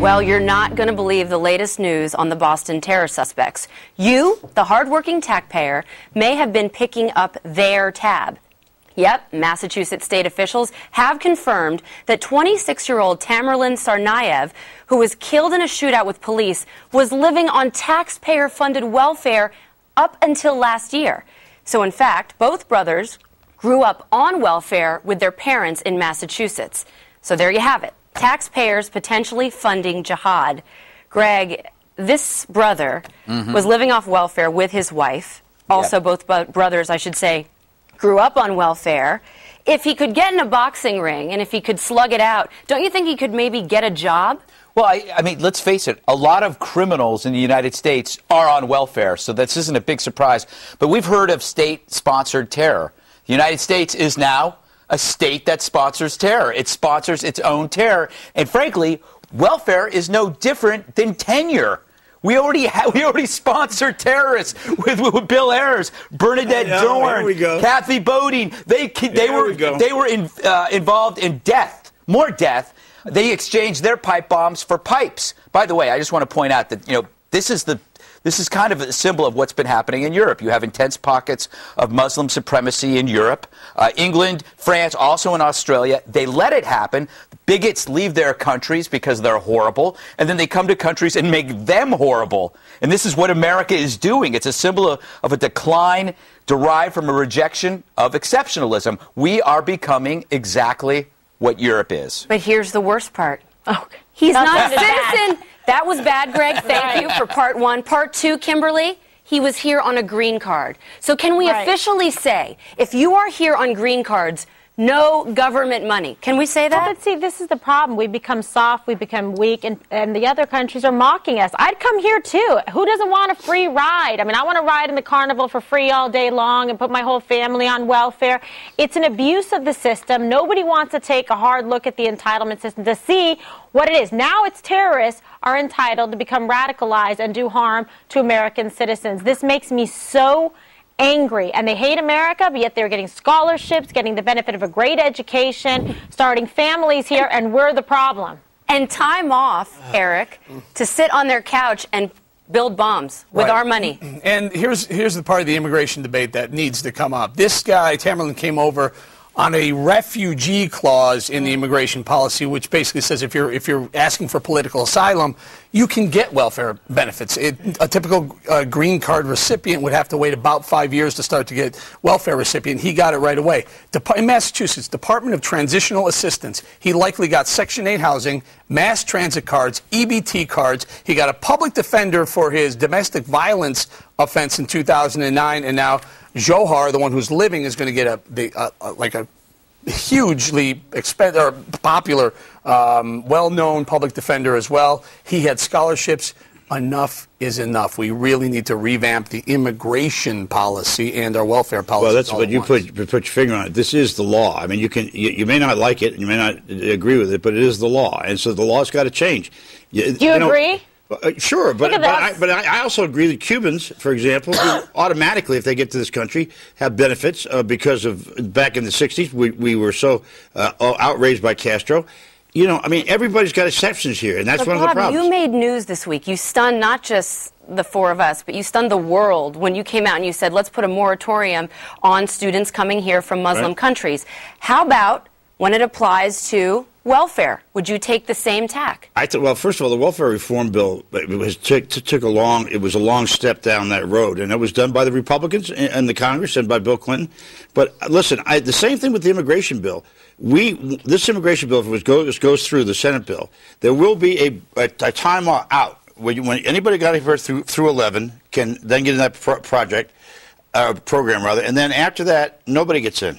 Well, you're not going to believe the latest news on the Boston terror suspects. You, the hardworking taxpayer, may have been picking up their tab. Yep, Massachusetts state officials have confirmed that 26-year-old Tamerlan Tsarnaev, who was killed in a shootout with police, was living on taxpayer-funded welfare up until last year. So, in fact, both brothers grew up on welfare with their parents in Massachusetts. So there you have it. Taxpayers potentially funding jihad. Greg, this brother was living off welfare with his wife. Also, both brothers, I should say, grew up on welfare. If he could get in a boxing ring and if he could slug it out, don't you think he could maybe get a job? Well, I mean, let's face it, a lot of criminals in the United States are on welfare, so this isn't a big surprise. But we've heard of state-sponsored terror. The United States is now a state that sponsors terror. It sponsors its own terror. And frankly, welfare is no different than tenure. We already sponsor terrorists with Bill Ayers, Bernadette Dorn, Kathy Bodine. They were involved in death, more death. They exchanged their pipe bombs for pipes. By the way, I just want to point out that this is kind of a symbol of what's been happening in Europe. You have intense pockets of Muslim supremacy in Europe. England, France, also in Australia. They let it happen. Bigots leave their countries because they're horrible, and then they come to countries and make them horrible. And this is what America is doing. It's a symbol of a decline derived from a rejection of exceptionalism. We are becoming exactly what Europe is. But here's the worst part. Oh, he's not a citizen. That was bad, Greg. Thank you for part one. Part two, Kimberly, he was here on a green card. So can we officially say, if you are here on green cards, no government money? Can we say that? Well, but see, this is the problem. We become soft, we become weak, and the other countries are mocking us. I'd come here, too. Who doesn't want a free ride? I mean, I want to ride in the carnival for free all day long and put my whole family on welfare. It's an abuse of the system. Nobody wants to take a hard look at the entitlement system to see what it is. Now it's terrorists are entitled to become radicalized and do harm to American citizens. This makes me so angry, and they hate America, but yet they're getting scholarships, getting the benefit of a great education, starting families here, and we're the problem. And time off, Eric, to sit on their couch and build bombs with our money. And here's the part of the immigration debate that needs to come up. This guy, Tamerlan, came over on a refugee clause in the immigration policy, which basically says if you're asking for political asylum, you can get welfare benefits. A typical green card recipient would have to wait about 5 years to start to get welfare recipient. He got it right away. In Massachusetts, Department of Transitional Assistance, he likely got Section 8 housing, mass transit cards, EBT cards. He got a public defender for his domestic violence offense in 2009, and now Johar, the one who's living, is going to get a hugely popular, well-known public defender as well. He had scholarships. Enough is enough. We really need to revamp the immigration policy and our welfare policy. Well, that's what you put your finger on it. This is the law. I mean, you may not like it, and you may not agree with it, but it is the law, and so the law's got to change. Do you agree? Sure, but I also agree that Cubans, for example, who automatically, if they get to this country, have benefits because of back in the 60s, we were so outraged by Castro. You know, I mean, everybody's got exceptions here, and that's one of the problems. You made news this week. You stunned not just the four of us, but you stunned the world when you came out and you said, let's put a moratorium on students coming here from Muslim countries. How about when it applies to welfare? Would you take the same tack? Well, first of all, the welfare reform bill it was a long step down that road, and it was done by the Republicans and the Congress and by Bill Clinton. But listen, the same thing with the immigration bill. This immigration bill, if it goes through the Senate bill, there will be a time out when anybody got here through 11 can then get in that program, and then after that, nobody gets in.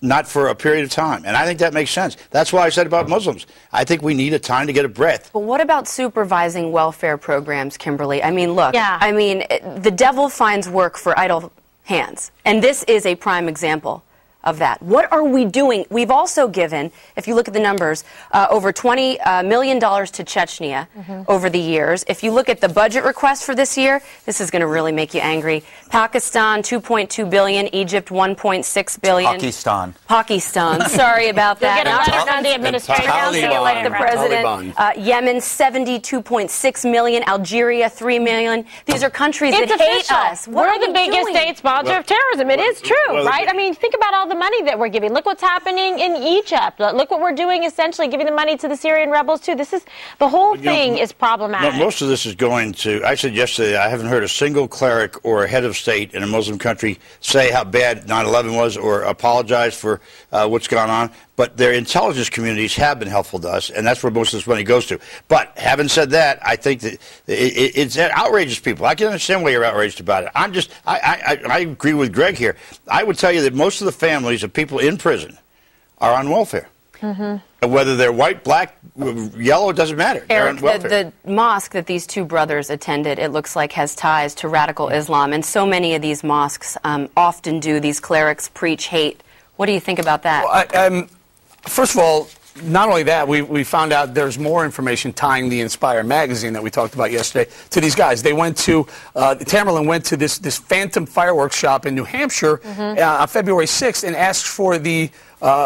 Not for a period of time. And I think that makes sense. That's why I said about Muslims. I think we need a time to get a breath. But what about supervising welfare programs, Kimberly? I mean, look, I mean, the devil finds work for idle hands. And this is a prime example of that. What are we doing? We've also given, if you look at the numbers, over $20 million to Chechnya over the years. If you look at the budget request for this year, this is going to really make you angry. Pakistan, $2.2 billion. Egypt, $1.6 billion. Pakistan. Sorry about that. You'll get a letter from the administration. The president. Yemen, $72.6 million. Algeria, $3 million. These are countries that hate us. We're the biggest state sponsor of terrorism. It is true, right? I mean, think about all the money that we're giving. Look what's happening in Egypt. Look what we're doing, essentially giving the money to the Syrian rebels, too. This is, the whole thing is problematic. No, most of this is going to, I said yesterday, I haven't heard a single cleric or a head of state in a Muslim country say how bad 9/11 was or apologize for what's gone on. But their intelligence communities have been helpful to us, and that's where most of this money goes to. But having said that, I think that it outrages people. I can understand why you're outraged about it. I agree with Greg here. I would tell you that most of the families of people in prison are on welfare. Whether they're white, black, yellow, it doesn't matter. Eric, the mosque that these two brothers attended, it looks like, has ties to radical Islam. And so many of these mosques often do. These clerics preach hate. What do you think about that? Well, first of all, not only that, we found out there's more information tying the Inspire magazine that we talked about yesterday to these guys. They went to, Tamerlan went to this Phantom fireworks shop in New Hampshire on February 6th and asked for the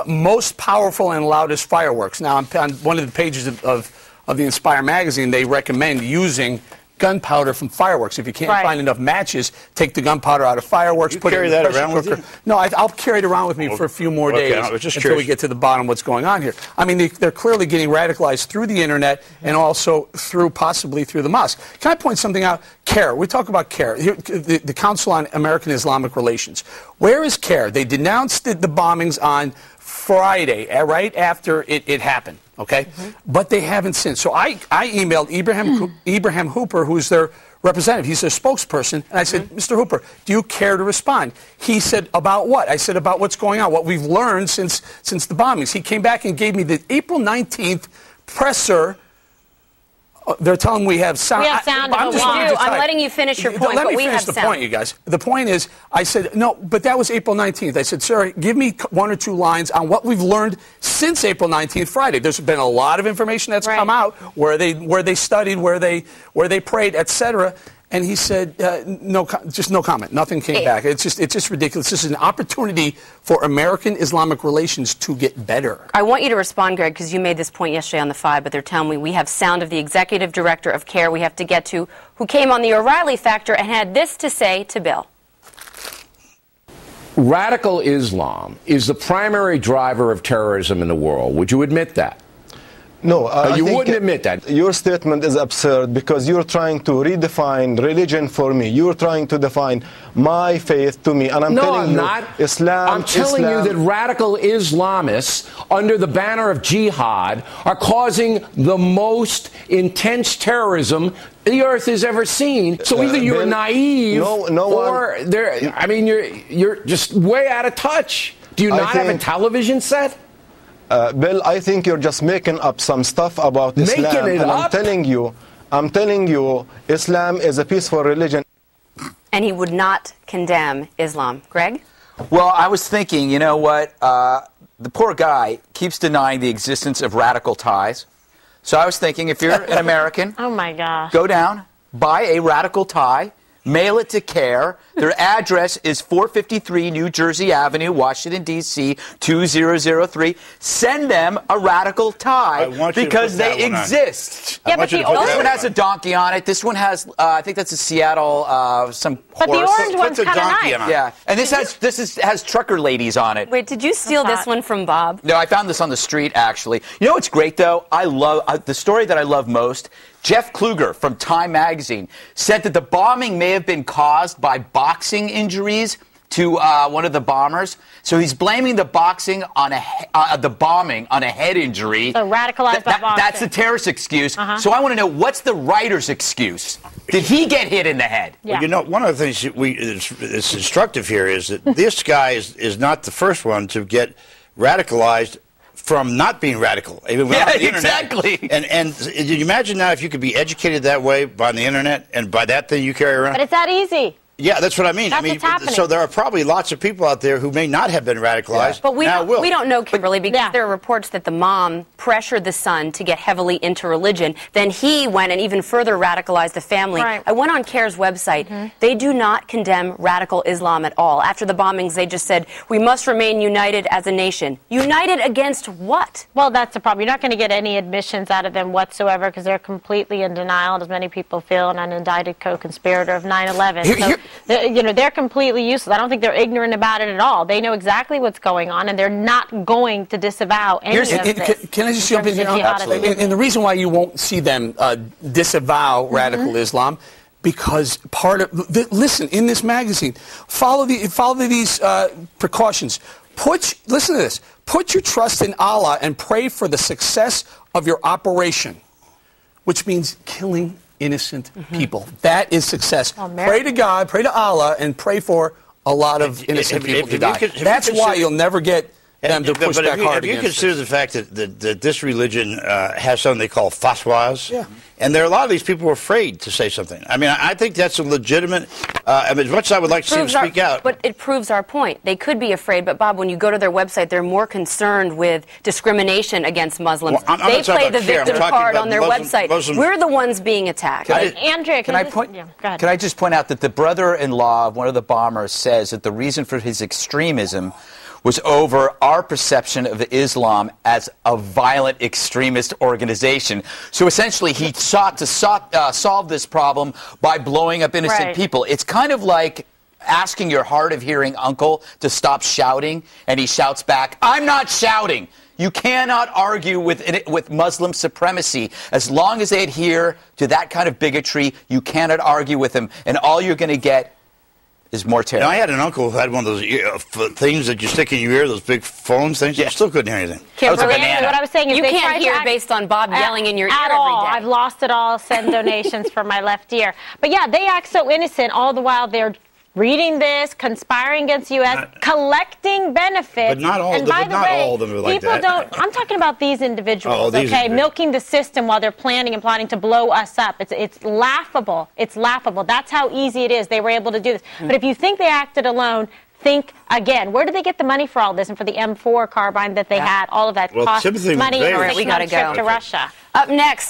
most powerful and loudest fireworks. Now, on one of the pages of the Inspire magazine, they recommend using gunpowder from fireworks. If you can't find enough matches, take the gunpowder out of fireworks. You carry that around with you? No, I'll carry it around with me for a few more days until we get to the bottom of what's going on here. I mean, they're clearly getting radicalized through the internet and also possibly through the mosque. Can I point something out? CARE. We talk about CARE, the Council on American Islamic Relations. Where is CARE? They denounced the bombings on Friday, right after it happened. Okay, but they haven't since. So I emailed Ibrahim Hooper, who's their representative. He's their spokesperson, and I said, Mr. Hooper, do you care to respond? He said, about what? I said, about what's going on, what we've learned since the bombings. He came back and gave me the April 19th presser. They're telling me we have sound. We have sound. I'm letting you finish your point, but we have sound. Let me finish the point, you guys. The point is, I said, no, but that was April 19th. I said, sir, give me one or two lines on what we've learned since April 19th, Friday. There's been a lot of information that's come out where they studied, where they prayed, etc. And he said, just no comment. Nothing came back. It's just ridiculous. This is an opportunity for American Islamic relations to get better. I want you to respond, Greg, because you made this point yesterday on the 5, but they're telling me we have sound of the executive director of CARE we have to get to, who came on the O'Reilly Factor and had this to say to Bill. Radical Islam is the primary driver of terrorism in the world. Would you admit that? No, you wouldn't admit that. Your statement is absurd because you're trying to redefine religion for me. You're trying to define my faith to me, and I'm telling you, Islam. I'm telling you that radical Islamists, under the banner of jihad, are causing the most intense terrorism the earth has ever seen. So either you're naive, or I mean, you're just way out of touch. Do you not have a television set? Bill, I think you're just making up some stuff about Islam. And I'm telling you, Islam is a peaceful religion. And he would not condemn Islam. Greg? Well, I was thinking, you know what? The poor guy keeps denying the existence of radical ties. So I was thinking, if you're an American, oh my gosh, go down, buy a radical tie, mail it to CARE. Their address is 453 New Jersey Avenue, Washington, D.C., 2003. Send them a radical tie because they exist. Yeah, but this one has a donkey on it. This one has, I think that's a Seattle, some horse. But the orange one's kind of nice. Yeah, and this has trucker ladies on it. Wait, did you steal this one from Bob? No, I found this on the street, actually. You know what's great, though? I love the story that I love most. Jeff Kluger from Time Magazine said that the bombing may have been caused by boxing injuries to one of the bombers. So he's blaming the bombing on a head injury. So radicalized by boxing. That's the terrorist excuse. So I want to know, what's the writer's excuse? Did he get hit in the head? Yeah. Well, you know, one of the things that's instructive here is that this guy is not the first one to get radicalized from not being radical, even without the internet. Exactly. And did you imagine now if you could be educated that way by the internet, and by that thing you carry around? But it's that easy. Yeah, that's what I mean. That's what's happening. So there are probably lots of people out there who may not have been radicalized. But we don't know, Kimberly, because there are reports that the mom pressured the son to get heavily into religion. Then he went and even further radicalized the family. Right. I went on CARE's website. They do not condemn radical Islam at all. After the bombings, they just said, we must remain united as a nation. United against what? Well, that's the problem. You're not going to get any admissions out of them whatsoever because they're completely in denial, as many people feel, and an indicted co-conspirator of 9/11. They're completely useless. I don't think they're ignorant about it at all. They know exactly what's going on, and they're not going to disavow any of this. Can I just jump in here? And the reason why you won't see them disavow radical Islam, because listen, in this magazine, follow these precautions. Listen to this. Put your trust in Allah and pray for the success of your operation, which means killing innocent people. That is success. Pray to God, pray to Allah, and pray for a lot of innocent people to die. That's why you'll never get them to push back hard against it. If you consider the fact that this religion has something they call fatwas, and there are a lot of these people who are afraid to say something. I mean, I think that's a legitimate, as much as I would like to see them speak out. But it proves our point. They could be afraid, but Bob, when you go to their website, they're concerned with discrimination against Muslims. Well, they play the victim card on their website. We're the ones being attacked. Andrea, can I just point out that the brother-in-law of one of the bombers says that the reason for his extremism was over our perception of Islam as a violent extremist organization. So essentially, he sought to solve this problem by blowing up innocent people. It's kind of like asking your hard-of-hearing uncle to stop shouting, and he shouts back, "I'm not shouting." You cannot argue with Muslim supremacy. As long as they adhere to that kind of bigotry, you cannot argue with them, and all you're going to get is more terror. I had an uncle who had one of those things that you stick in your ear, those big phones things. You still couldn't hear anything. That was a banana. What I was saying is you can't hear based on Bob yelling in your ear at all. I've lost it all. Send donations for my left ear. But yeah, they act so innocent all the while they're reading this, conspiring against the U.S., collecting benefits. But not all of them. All of them are like that. I'm talking about these individuals, milking the system while they're planning and plotting to blow us up. It's laughable. It's laughable. That's how easy it is. They were able to do this. But if you think they acted alone, think again. Where did they get the money for all this and for the M4 carbine that they had? All of that cost money and a 6-month trip to Russia. Up next.